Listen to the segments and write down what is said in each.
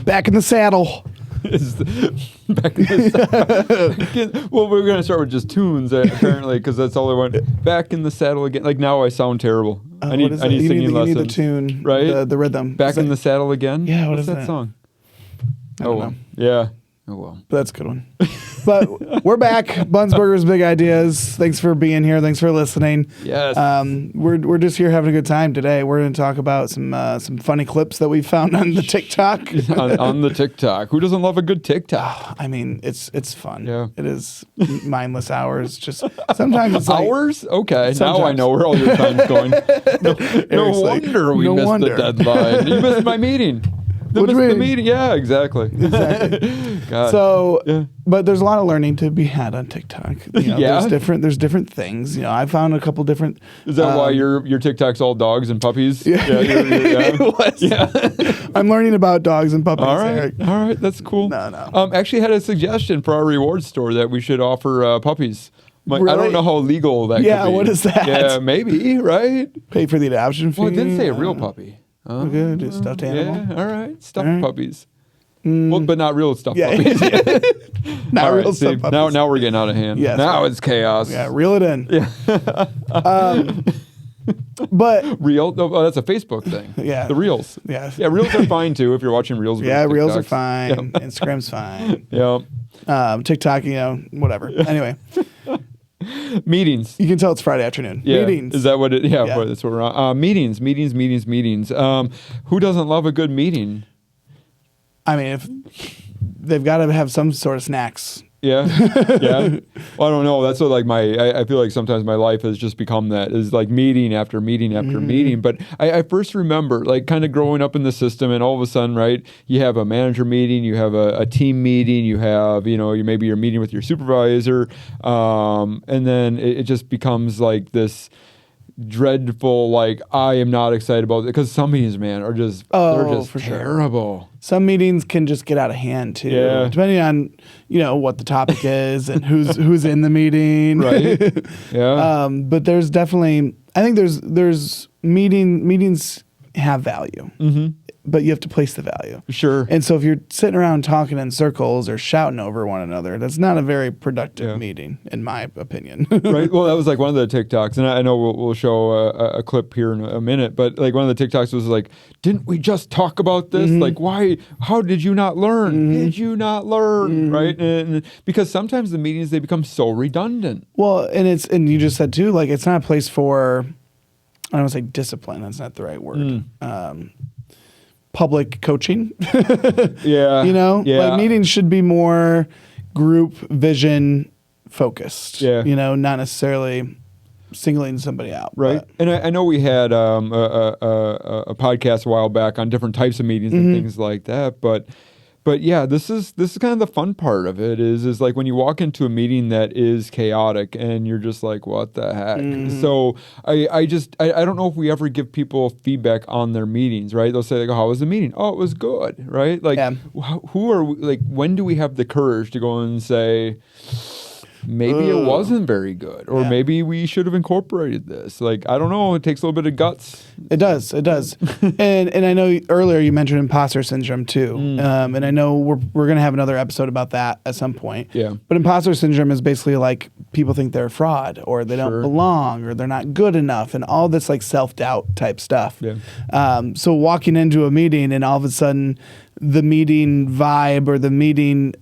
Back in the saddle. Back in the well, we're gonna start with just tunes apparently because that's all I want. Back in the saddle again. Like now, I sound terrible. I need singing lessons. You need the tune, right? The rhythm. Back in the saddle again. Yeah, what's is that song? I don't know. Yeah. Oh well. But that's a good one. But we're back. Bunsburgers, Big Ideas. Thanks for being here. Thanks for listening. Yes. We're just here having a good time today. We're going to talk about some funny clips that we found on the TikTok. on the TikTok. Who doesn't love a good TikTok? I mean, it's fun. Yeah. It is mindless hours. Just sometimes it's like, hours. Okay. Sometimes. Now I know where all your time's going. No wonder we missed the deadline. You missed my meeting. Which The meeting? meeting. Yeah, exactly. God. So, Yeah. but there's a lot of learning to be had on TikTok. You know, Yeah. there's different things. You know, I found a couple different. Is that why your TikTok's all dogs and puppies? Yeah. Yeah. It was. Yeah. I'm learning about dogs and puppies. All right. Eric. All right. That's cool. No. Actually had a suggestion for our reward store that we should offer puppies. I Really? don't know how legal that Yeah, could be. what is that? Yeah, maybe, right? Pay for the adoption fee. Well, it didn't say a real puppy. Okay, just stuffed animal. Yeah, all right. Stuffed All right. puppies. Well, but not real stuffed Yeah. puppies. Not All right, real see, stuffed puppies. Now we're getting out of hand. Yes. Now it's chaos. Yeah, reel it in. Yeah. But Real? Oh, that's a Facebook thing. Yeah. The reels. yeah, Yeah, reels are fine too if you're watching reels. yeah, versus reels are TikToks. fine. Instagram's fine. Yeah. TikTok, whatever. Anyway, Meetings. you can tell it's Friday afternoon. Yeah. Meetings. Is that what it? Yeah, Yeah. well, that's what we're on. Meetings. Who doesn't love a good meeting? I mean, if they've got to have some sort of snacks. Yeah, yeah. Well, I don't know. That's what like I feel like sometimes my life has just become that is like meeting after meeting after meeting. But I first remember like kind of growing up in the system, and all of a sudden, right, you have a manager meeting, you have a team meeting, you have maybe you're meeting with your supervisor, and then it just becomes like this dreadful like I am not excited about it because some meetings, man, are just they're just for sure. terrible. Some meetings can just get out of hand too, Yeah. depending on what the topic is and who's in the meeting. Right. Yeah. But there's definitely, I think there's meetings have value, but you have to place the value. Sure. And so if you're sitting around talking in circles or shouting over one another, that's not a very productive Yeah. meeting, in my opinion. Right. Well, that was like one of the TikToks, and I know we'll show a clip here in a minute, but like one of the TikToks was like, "Didn't we just talk about this? Like, why? How did you not learn? Did you not learn? Right? And because sometimes the meetings they become so redundant. Well, and you just said too, like it's not a place for, I don't want to say discipline. That's not the right word. Public coaching. Yeah. Yeah. Like meetings should be more group vision focused. Yeah. Not necessarily singling somebody out. Right. But, And I know we had a podcast a while back on different types of meetings and things like that, but yeah, this is kind of the fun part of it is like when you walk into a meeting that is chaotic and you're just like, what the heck? So I don't know if we ever give people feedback on their meetings, right? They'll say like, oh, how was the meeting? Oh, it was good, right? Like who are we, like when do we have the courage to go and say maybe it wasn't very good, or maybe we should have incorporated this. Like, I don't know. It takes a little bit of guts. It does. and I know earlier you mentioned imposter syndrome too. And I know we're going to have another episode about that at some point. Yeah. But imposter syndrome is basically like people think they're a fraud or they don't belong or they're not good enough and all this like self-doubt type stuff. Yeah. So walking into a meeting and all of a sudden the meeting vibe or the meeting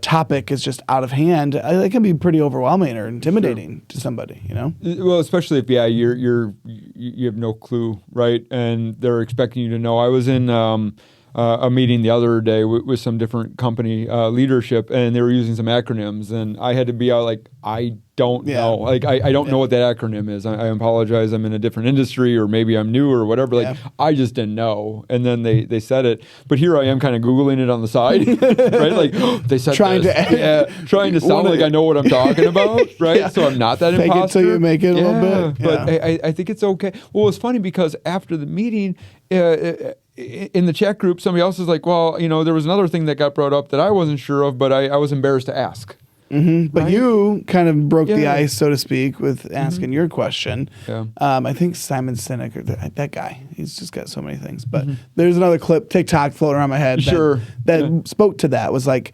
topic is just out of hand, it can be pretty overwhelming or intimidating to somebody, Well, especially if you have no clue, right? And they're expecting you to know. I was in a meeting the other day with some different company leadership, and they were using some acronyms, and I had to be out like, I don't know. Like, I don't know what that acronym is. I apologize. I'm in a different industry, or maybe I'm new or whatever. Like, I just didn't know. And then they said it. But here I am kind of Googling it on the side, right? Like, they said trying to sound like I know what I'm talking about, right? So I'm not that Fake imposter. it till you make it a little bit. But I think it's okay. Well, it's funny because after the meeting, in the chat group, somebody else is like, well, there was another thing that got brought up that I wasn't sure of, but I was embarrassed to ask. But right? you kind of broke the Yeah. ice, so to speak, with asking your question. Yeah. I think Simon Sinek, or that guy, he's just got so many things. But Mm-hmm. there's another clip, TikTok, floating around my head that, Sure. that Yeah. spoke to that. Was like,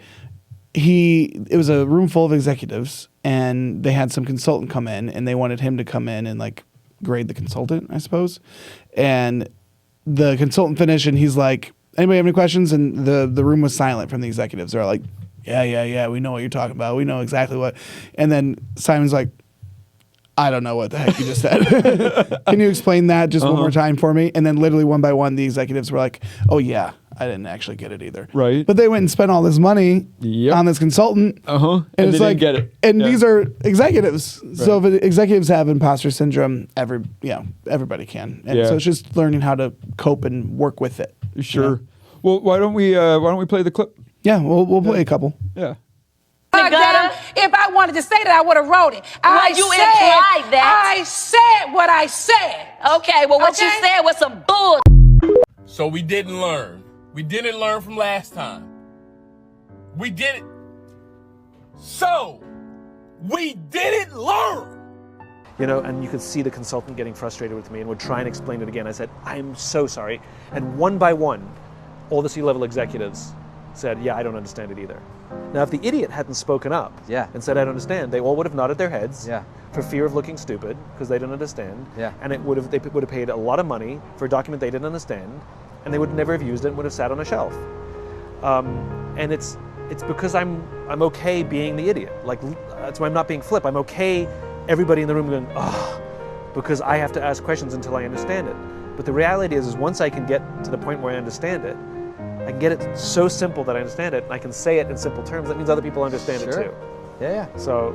it was a room full of executives, and they had some consultant come in, and they wanted him to come in and like grade the consultant, I suppose. And the consultant finished, and he's like, anybody have any questions? And the room was silent from the executives. They're like, yeah, we know what you're talking about. We know exactly what. And then Simon's like, I don't know what the heck you just said. Can you explain that just one more time for me? And then literally one by one, the executives were like, oh yeah, I didn't actually get it either. Right. But they went and spent all this money Yep. on this consultant. Uh-huh. And And it's they like, didn't get it. and Yeah. these are executives. So Right. if executives have imposter syndrome, everybody can. And Yeah. so it's just learning how to cope and work with it. you Sure. know? Well, why don't we play the clip? Yeah, we'll play a couple. Yeah. Gutter. If I wanted to say that, I would have wrote it. Well, you implied that. I said what I said. Okay, well, what you Okay. said was some bull. So we didn't learn. We didn't learn from last time. We didn't. So we didn't learn. And you could see the consultant getting frustrated with me and would try and explain it again. I said, I'm so sorry. And one by one, all the C-level executives said, yeah, I don't understand it either. Now, if the idiot hadn't spoken up and said, I don't understand, they all would have nodded their heads for fear of looking stupid because they didn't understand. And they would have paid a lot of money for a document they didn't understand, and they would never have used it and would have sat on a shelf. And it's because I'm okay being the idiot. Like, that's why I'm not being flip. I'm okay everybody in the room going, oh, because I have to ask questions until I understand it. But the reality is once I can get to the point where I understand it, I can get it so simple that I understand it, and I can say it in simple terms. That means other people understand it too. Yeah. So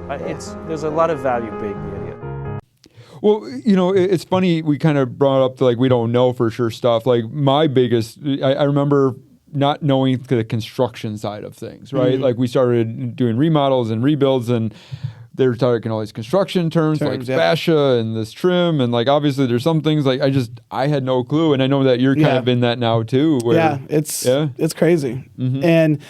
there's a lot of value being the idiot. Well, it's funny. We kind of brought up we don't know for sure stuff. Like my biggest, I remember not knowing the construction side of things, right? Like we started doing remodels and rebuilds, and they're talking all these construction terms like fascia and this trim, and obviously there's some things I had no clue, and I know that you're kind of in that now too. Where, it's crazy, and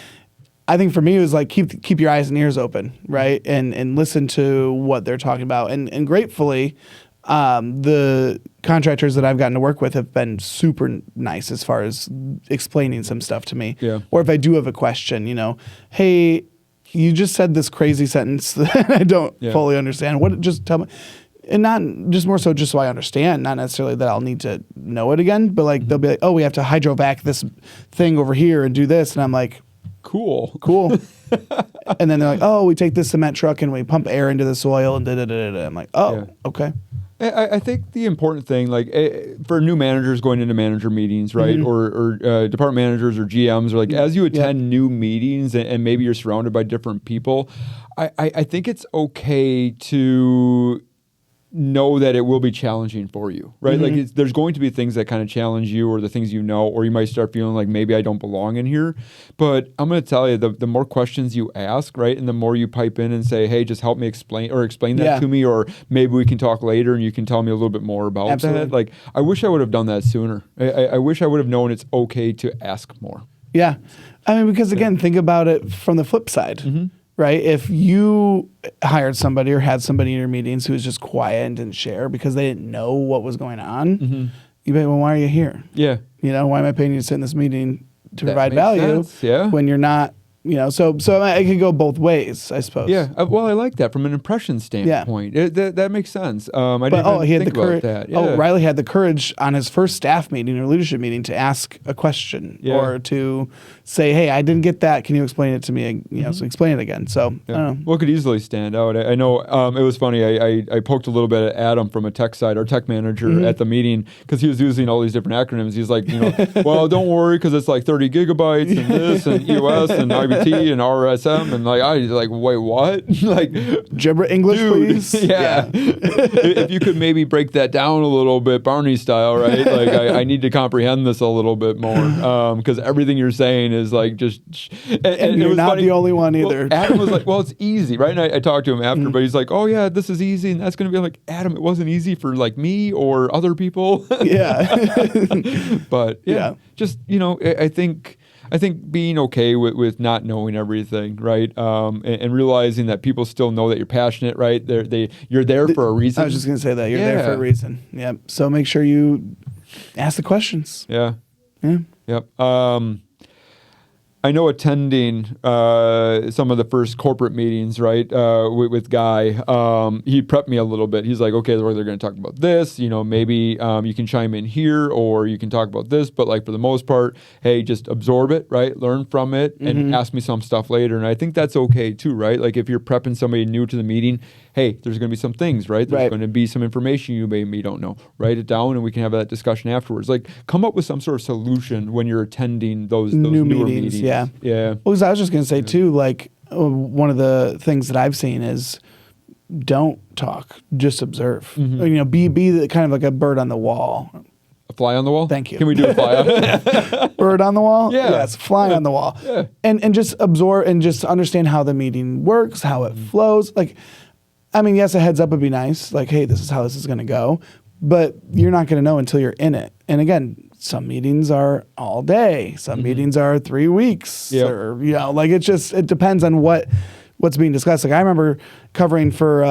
I think for me it was keep your eyes and ears open, right, and listen to what they're talking about, and gratefully, the contractors that I've gotten to work with have been super nice as far as explaining some stuff to me. Yeah. Or if I do have a question, hey, you just said this crazy sentence that I don't fully understand. What? Just tell me. And not just more so just so I understand, not necessarily that I'll need to know it again, but they'll be like, oh, we have to hydrovac this thing over here and do this. And I'm like, cool. And then they're like, oh, we take this cement truck and we pump air into the soil and da-da-da-da-da. I'm like, oh, okay. I think the important thing, for new managers going into manager meetings, right, or department managers or GMs, or as you attend new meetings and maybe you're surrounded by different people, I think it's okay to know that it will be challenging for you, right? There's going to be things that kind of challenge you, or the things or you might start feeling like maybe I don't belong in here. But I'm going to tell you, the more questions you ask, right, and the more you pipe in and say, hey, just help me explain that to me, or maybe we can talk later and you can tell me a little bit more about that. I wish I would have done that sooner. I wish I would have known it's okay to ask more. Yeah. I mean, because again, think about it from the flip side. Right? If you hired somebody or had somebody in your meetings who was just quiet and didn't share because they didn't know what was going on, you'd be like, well, why are you here? Yeah. Why am I paying you to sit in this meeting to provide makes value sense, when you're not, so it could go both ways, I suppose. Yeah. Well, I like that from an impression standpoint. That makes sense. I didn't even he had think the courage. about that. Yeah. Oh, Riley had the courage on his first staff meeting or leadership meeting to ask a question or to say, hey, I didn't get that. Can you explain it to me? So explain it again. So I don't know. Well, it could easily stand out. I know it was funny. I poked a little bit at Adam from a tech side, our tech manager at the meeting, because he was using all these different acronyms. He's like, well, don't worry, because it's 30 gigabytes and this and EOS and IBT and RSM. And I was like, wait, what? Gibber English, dude, please. Yeah. If you could maybe break that down a little bit, Barney style, right? I need to comprehend this a little bit more, because everything you're saying is just. And you're it was not funny. the only one either. Well, Adam was like, well, it's easy, right? And I talked to him after, but he's like, oh yeah, this is easy, and that's going to be like, Adam, it wasn't easy for me or other people. Yeah. But just I I think being okay with not knowing everything, right? And realizing that people still know that you're passionate, right? You're there for a reason. I was just going to say that. You're there for a reason. Yep. So make sure you ask the questions. Yeah. Yeah. Yep. I know attending some of the first corporate meetings, right, with Guy, he prepped me a little bit. He's like, okay, they're going to talk about this. Maybe you can chime in here or you can talk about this. But like for the most part, hey, just absorb it, right? Learn from it and ask me some stuff later. And I think that's okay too, right? Like if you're prepping somebody new to the meeting, hey, there's going to be some things, right? There's going to be some information you maybe don't know. Write it down and we can have that discussion afterwards. Like come up with some sort of solution when you're attending those newer meetings. Yeah. Yeah. Well, because I was just going to say too, like one of the things that I've seen is don't talk, just observe. Be the kind of like a bird on the wall. A fly on the wall? Thank you. Can we do a fly on? Bird on the wall? Yeah. Yes, fly on the wall. Yeah. And just absorb and just understand how the meeting works, how it flows. Like, I mean, yes, a heads up would be nice. Like, hey, this is how this is going to go. But you're not going to know until you're in it. And again, some meetings are all day. Some meetings are 3 weeks. Yep. Or, like it depends on what's being discussed. Like I remember covering for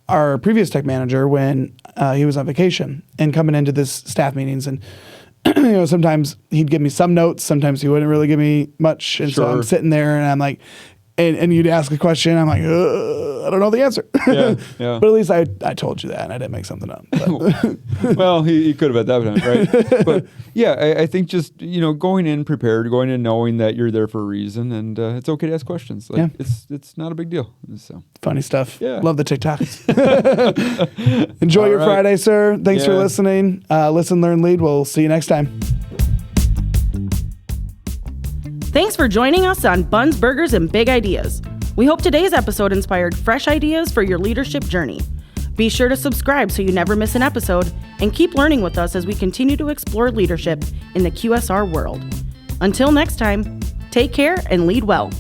our previous tech manager when he was on vacation and coming into this staff meetings. And, sometimes he'd give me some notes. Sometimes he wouldn't really give me much. And so I'm sitting there and I'm like, and you'd ask a question. I'm like, I don't know the answer. Yeah. But at least I told you that and I didn't make something up. Well, he could have at that point, right? But yeah, I think just, going in prepared, going in knowing that you're there for a reason and it's okay to ask questions. Like it's not a big deal. So funny stuff. Yeah. Love the TikToks. Enjoy your Friday, sir. Thanks for listening. Listen, learn, lead. We'll see you next time. Thanks for joining us on Buns, Burgers, and Big Ideas. We hope today's episode inspired fresh ideas for your leadership journey. Be sure to subscribe so you never miss an episode and keep learning with us as we continue to explore leadership in the QSR world. Until next time, take care and lead well.